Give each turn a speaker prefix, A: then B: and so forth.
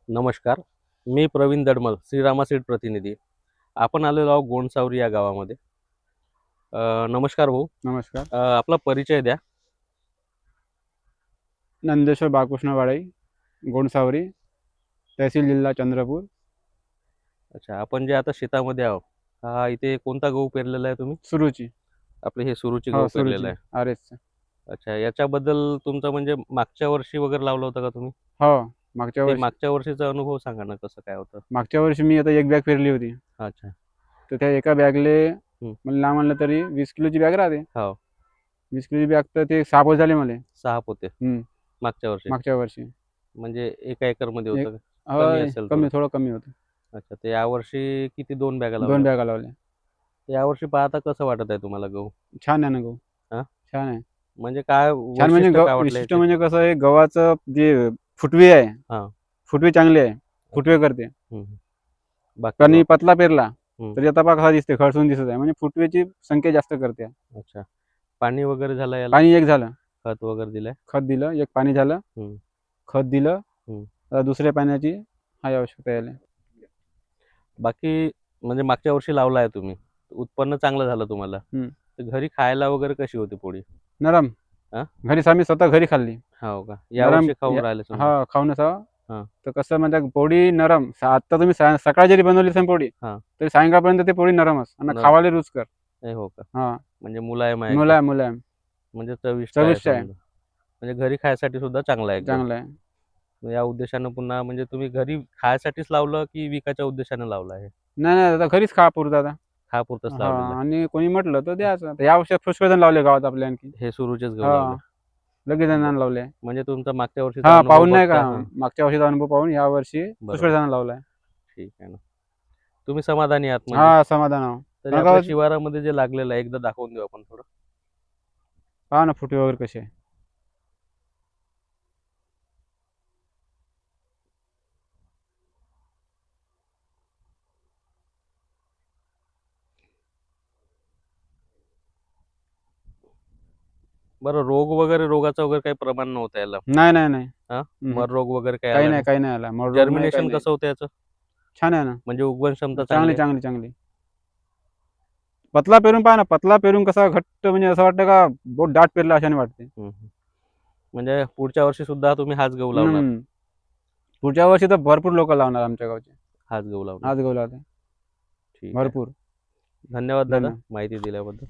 A: नमस्कार. मी प्रवीण दडमल, श्रीरामा सीड प्रतिनिधी. आपण आलेलो आहोत गोंडसावरी या गावामध्ये. नमस्कार भाऊ.
B: नमस्कार.
A: आपला परिचय द्या.
B: नंदेश्वर बाळकृष्ण वाडई, गोंडसावरी, तहसील जिल्हा चंद्रपूर.
A: अच्छा, आपण जे आता शेतामध्ये आहोत, हा इथे कोणता गहू पेरलेला आहे तुम्ही?
B: सुरुची.
A: आपले हे सुरूची
B: हो,
A: गहू पेरलेला
B: सुरुची
A: आहे.
B: RS.
A: अच्छा, याच्याबद्दल तुमचं म्हणजे मागच्या वर्षी वगैरे लावलं होतं का तुम्ही?
B: हो, मागच्या
A: ते
B: वर्षी.
A: मागच्या वर्षीचा अनुभव सांगा ना, कसं काय होतं?
B: मागच्या वर्षी मी आता एक बॅग पेरली होती.
A: अच्छा.
B: तर त्या एका बॅगले
A: हं.
B: मला ना म्हणलं तरी 20 किलोची बॅग राहते.
A: हो.
B: 20 किलोची बॅग तर ते 6 पोते झाले मला.
A: 6 पोते मागच्या वर्षी.
B: मागच्या वर्षी.
A: म्हणजे एका एकरमध्ये
B: एक
A: होतं का? कमी
B: होय,
A: असेल थोडं.
B: थोडं कमी होतं.
A: अच्छा, तर यावर्षी किती 2 बॅगा
B: 2
A: लावल्या
B: बॅगा
A: होत्या?
B: लावल्या.
A: यावर्षी पाहता कसं वाटत आहे तुम्हाला गहू?
B: छान आहे ना गहू.
A: हां?
B: छान आहे.
A: म्हणजे काय
B: छान म्हणजे
A: वैशिष्ट्य काय वाटलं
B: विशिष्ट
A: याचे?
B: म्हणजे कसं आहे, गव्हाचं जे फुटवी आहे,
A: हां.
B: फुटवी चांगली आहे.
A: अच्छा.
B: फुटवे करते.
A: हं, हं. बाकी
B: कणी पतला पेरला
A: हं.
B: तरी आता पहा कसा दिसते, खडसून दिसत आहे. म्हणजे फुटवेची संख्या जास्त करते.
A: अच्छा. पाणी वगैरे झालं याला?
B: पाणी एक झालं.
A: खत वगैरे दिलंय?
B: खत दिलं, एक पाणी झालं.
A: हं,
B: खत दिलं.
A: हं.
B: आता दुसऱ्या पाण्याची आहे आवश्यकता याला.
A: बाकी म्हणजे मागच्या वर्षी लावला आहे तुम्ही. उत्पन्न चांगलं झालं तुम्हाला.
B: हं.
A: तर घरी खायला वगैरे कशी होती पोळी?
B: नरम.
A: हां?
B: घरीच आम्ही स्वतः घरी खाल्ली.
A: हो का?
B: नरम
A: यावर्षी खाऊन राहिले समजा.
B: हां, खाऊनच हवं.
A: हां,
B: तर कसं म्हणजे पोळी नरम. आता तुम्ही सकाळी जरी बनवली असेल पोळी,
A: हां.
B: तरी सायंकाळपर्यंत ती पोळी नरमच आणि
A: नरम.
B: खावायला रुचकर.
A: नाही हो का?
B: हां,
A: म्हणजे मुलायम आहे एकदम.
B: मुलायम, मुलायम.
A: म्हणजे चविष्ट आहे
B: चविष्ट आहे.
A: समजा. म्हणजे घरी खायसाठी सुद्धा चांगलं आहे एकदम.
B: चांगलं आहे.
A: मग या उद्देशानं पुन्हा म्हणजे तुम्ही घरी खायसाठीच लावलं की विकायच्या उद्देशानं लावलं आहे?
B: नाही, नाही. आता घरीच खा पुरतं आता.
A: खायापुरतंच लावलेलं
B: हां,
A: आहे.
B: आणि कोणी म्हटलं तर द्यायचं. तर यावर्षी पुष्कळ जण लावले गावात आपल्या आणखी.
A: हे सुरूचेच गहू लावले.
B: हां, लगेच
A: बरं.
B: जणांना लावले.
A: म्हणजे तुमचा मागच्या वर्षीचा
B: हां,
A: अनुभव
B: पाहून नाही का,
A: बघता हां,
B: मागच्या वर्षीचा अनुभव पाहून यावर्षी पुष्कळ
A: बरोबर.
B: जणांना लावलाय.
A: ठीक आहे ना. तुम्ही समाधानी आहात म्हणजे?
B: हां, समाधान आहो.
A: तरी
B: कारण
A: आपल्या
B: का
A: शिवारामध्ये जे लागलेलं आहे एकदा दाखवून देऊ आपण थोडं.
B: पहा ना फुटवे वगैरे कसे आहे.
A: बरं रोगाचं वगैरे काही प्रमाण नव्हतं याला?
B: नाही, नाही, नाही.
A: हां?
B: हं,
A: मर रोग वगैरे काही
B: काही
A: आला
B: नाही,
A: नाही?
B: काही नाही आला. मग रोग नाही, काही
A: जर्मिनेशन
B: नाही.
A: कसं होतं याचं?
B: छान आहे ना.
A: म्हणजे उगवण क्षमता चांगली
B: चांगली,
A: आहे?
B: चांगली, चांगली. पतला पेरून पहा ना, पतला पेरून कसा घट्ट म्हणजे असं वाटतं का बहुत दाट पेरला अशाने वाटते.
A: हं, हं. म्हणजे पुढच्या वर्षी सुद्धा तुम्ही हाच गहू लावणार?
B: हं. पुढच्या वर्षी तर भरपूर लोकं लावणार आमच्या गावचे.
A: हाच गहू लावणार.
B: हाच गहू लावते.
A: ठीक आहे.
B: भरपूर.
A: धन्यवाद दादा
B: धन्यवाद.
A: माहिती दिल्याबद्दल.